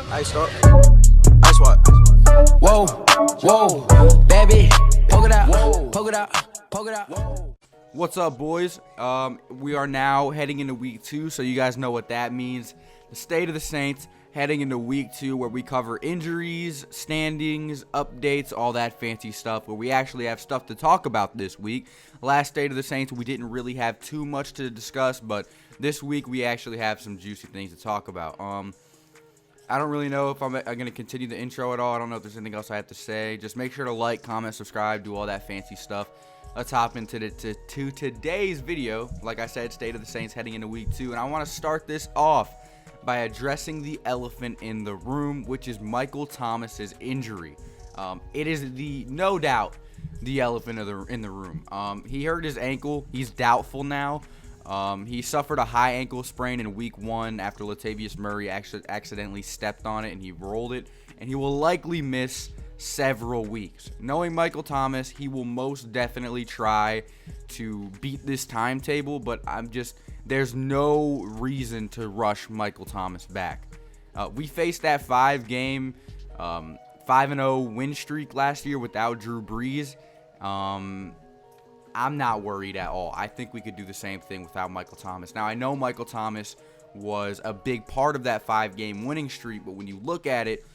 I stop. Ice what? Whoa, whoa, baby, poke it out, poke it out, poke it out. What's up, boys? We are now heading into week 2, so you guys know what that means. The state of the Saints heading into week 2, where we cover injuries, standings, updates, all that fancy stuff, where we actually have stuff to talk about this week. Last state of the Saints, we didn't really have too much to discuss, but this week we actually have some juicy things to talk about. I don't really know if I'm going to continue the intro at all. I don't know if there's anything else I have to say. Just make sure to like, comment, subscribe, do all that fancy stuff. Let's hop into today's video. Like I said, State of the Saints heading into week 2. And I want to start this off by addressing the elephant in the room, which is Michael Thomas's injury. It is no doubt the elephant in the room. He hurt his ankle. He's doubtful now. He suffered a high ankle sprain in week 1 after Latavius Murray accidentally stepped on it and he rolled it. And he will likely miss several weeks. Knowing Michael Thomas, he will most definitely try to beat this timetable, but there's no reason to rush Michael Thomas back. We faced that 5-game 5-0 win streak last year without Drew Brees. I'm not worried at all. I think we could do the same thing without Michael Thomas. Now, I know Michael Thomas was a big part of that 5-game winning streak, but when you look at it,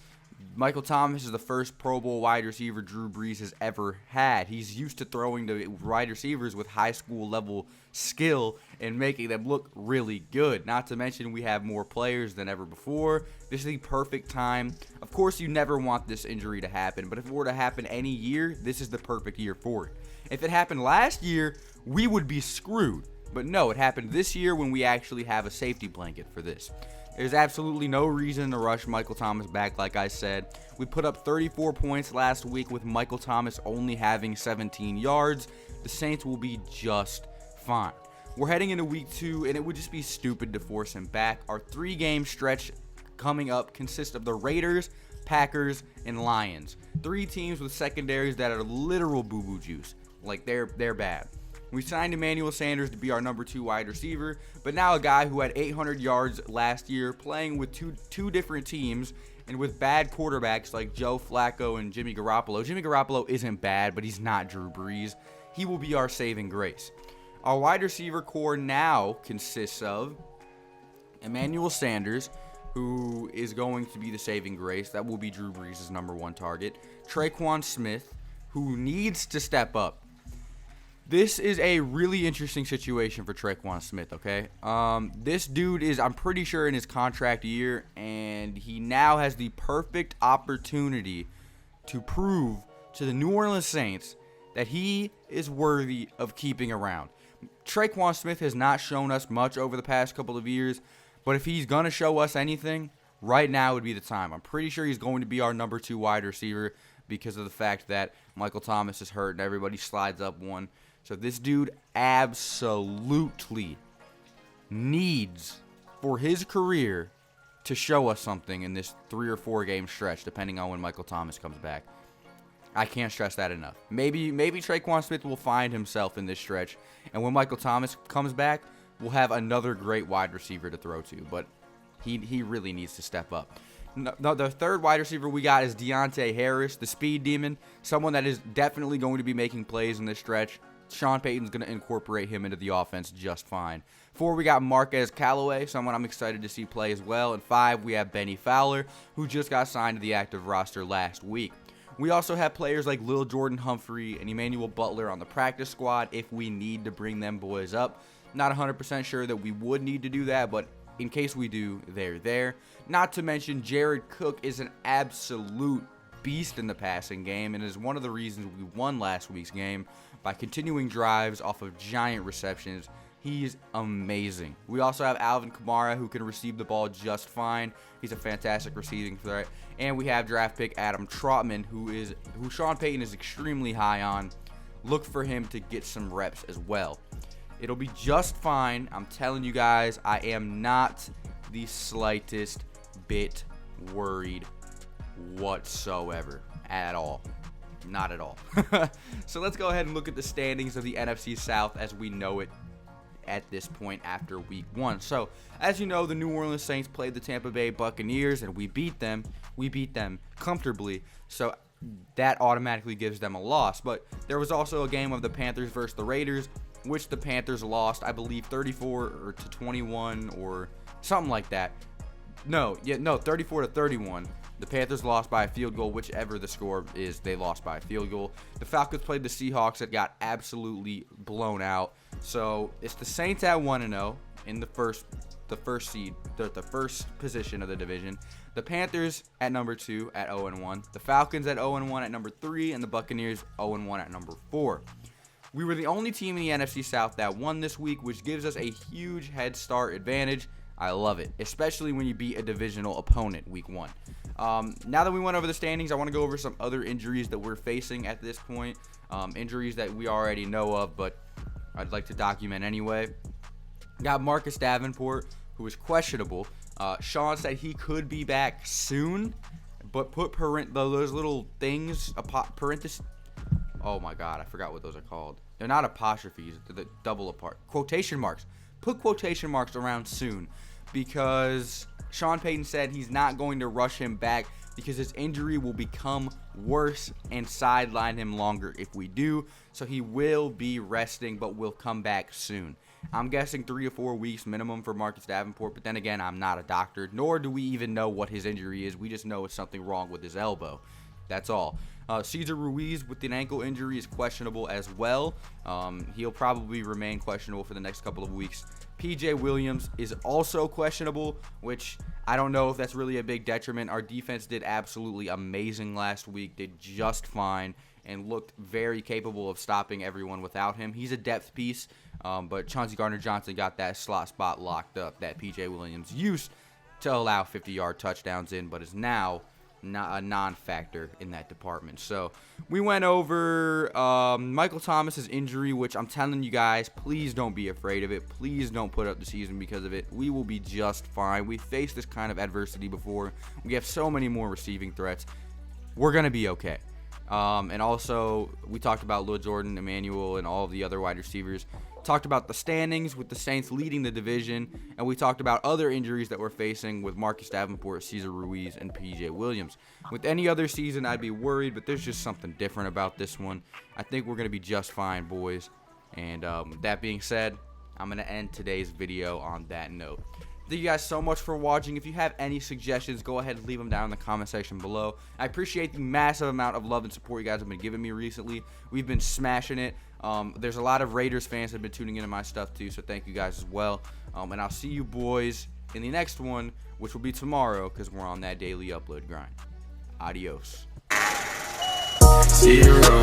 Michael Thomas is the first Pro Bowl wide receiver Drew Brees has ever had. He's used to throwing to wide receivers with high school level skill and making them look really good. Not to mention we have more players than ever before. This is the perfect time. Of course, you never want this injury to happen, but if it were to happen any year, this is the perfect year for it. If it happened last year, we would be screwed. But no, it happened this year when we actually have a safety blanket for this. There's absolutely no reason to rush Michael Thomas back, like I said. We put up 34 points last week with Michael Thomas only having 17 yards. The Saints will be just fine. We're heading into week 2, and it would just be stupid to force him back. Our 3-game stretch coming up consists of the Raiders, Packers, and Lions. 3 teams with secondaries that are literal boo-boo juice. Like, they're bad. We signed Emmanuel Sanders to be our number 2 wide receiver, but now a guy who had 800 yards last year playing with two different teams and with bad quarterbacks like Joe Flacco and Jimmy Garoppolo. Jimmy Garoppolo isn't bad, but he's not Drew Brees. He will be our saving grace. Our wide receiver core now consists of Emmanuel Sanders, who is going to be the saving grace. That will be Drew Brees' number 1 target. Tre'Quan Smith, who needs to step up. This is a really interesting situation for Tre'Quan Smith, okay? This dude is, I'm pretty sure, in his contract year, and he now has the perfect opportunity to prove to the New Orleans Saints that he is worthy of keeping around. Tre'Quan Smith has not shown us much over the past couple of years, but if he's going to show us anything, right now would be the time. I'm pretty sure he's going to be our number 2 wide receiver because of the fact that Michael Thomas is hurt and everybody slides up one. So this dude absolutely needs, for his career, to show us something in this 3 or 4 game stretch, depending on when Michael Thomas comes back. I can't stress that enough. Maybe Tre'Quan Smith will find himself in this stretch, and when Michael Thomas comes back, we'll have another great wide receiver to throw to, but he really needs to step up. No, the third wide receiver we got is Deontay Harris, the speed demon, someone that is definitely going to be making plays in this stretch. Sean Payton's going to incorporate him into the offense just fine. 4, we got Marquez Callaway, someone I'm excited to see play as well. And 5, we have Benny Fowler, who just got signed to the active roster last week. We also have players like Lil Jordan Humphrey and Emmanuel Butler on the practice squad if we need to bring them boys up. Not 100% sure that we would need to do that, but in case we do, they're there. Not to mention Jared Cook is an absolute beast in the passing game and is one of the reasons we won last week's game by continuing drives off of giant receptions. He's amazing. We also have Alvin Kamara, who can receive the ball just fine. He's a fantastic receiving threat. And we have draft pick Adam Trotman, who Sean Payton is extremely high on. Look for him to get some reps as well. It'll be just fine. I'm telling you guys, I am not the slightest bit worried whatsoever at all. Not at all. So let's go ahead and look at the standings of the NFC South as we know it. at this point after week 1. So, as you know, the New Orleans Saints played the Tampa Bay Buccaneers, and we beat them. We beat them comfortably. So, that automatically gives them a loss. But there was also a game of the Panthers versus the Raiders, which the Panthers lost, I believe, 34 to 21 or something like that. No, 34 to 31. The Panthers lost by a field goal. Whichever the score is, they lost by a field goal. The Falcons played the Seahawks that got absolutely blown out. So it's the Saints at 1-0 in the first seed, the first position of the division. The Panthers at number 2 at 0-1. The Falcons at 0-1 at number 3, and the Buccaneers 0-1 at number 4. We were the only team in the NFC South that won this week, which gives us a huge head start advantage. I love it, especially when you beat a divisional opponent week 1. Now that we went over the standings, I want to go over some other injuries that we're facing at this point. Injuries that we already know of, but I'd like to document anyway. Got Marcus Davenport, who is questionable. Sean said he could be back soon, but put those little things, parentheses. Oh my God, I forgot what those are called. They're not apostrophes, they're the double apart. Quotation marks. Put quotation marks around soon, because Sean Payton said he's not going to rush him back because his injury will become worse and sideline him longer if we do. So he will be resting, but will come back soon. I'm guessing 3 to 4 weeks minimum for Marcus Davenport, but then again, I'm not a doctor, nor do we even know what his injury is. We just know it's something wrong with his elbow. That's all. Cesar Ruiz with an ankle injury is questionable as well. He'll probably remain questionable for the next couple of weeks. PJ Williams is also questionable, which I don't know if that's really a big detriment. Our defense did absolutely amazing last week, did just fine, and looked very capable of stopping everyone without him. He's a depth piece, but Chauncey Gardner-Johnson got that slot spot locked up that PJ Williams used to allow 50-yard touchdowns in, but is now not a non-factor in that department. So we went over Michael Thomas's injury, which I'm telling you guys, please don't be afraid of it. Please don't put up the season because of it. We will be just fine. We faced this kind of adversity before. We have so many more receiving threats. We're going to be okay. And also, we talked about Lil Jordan, Emmanuel, and all of the other wide receivers. Talked about the standings with the Saints leading the division, and we talked about other injuries that we're facing with Marcus Davenport, Cesar Ruiz, and PJ Williams. With any other season, I'd be worried, but there's just something different about this one. I think we're going to be just fine, boys. And with that being said, I'm going to end today's video on that note. Thank you guys so much for watching. If you have any suggestions, go ahead and leave them down in the comment section below. I appreciate the massive amount of love and support you guys have been giving me recently. We've been smashing it. There's a lot of Raiders fans that have been tuning into my stuff too, so thank you guys as well. And I'll see you boys in the next one, which will be tomorrow because we're on that daily upload grind. Adios. Zero.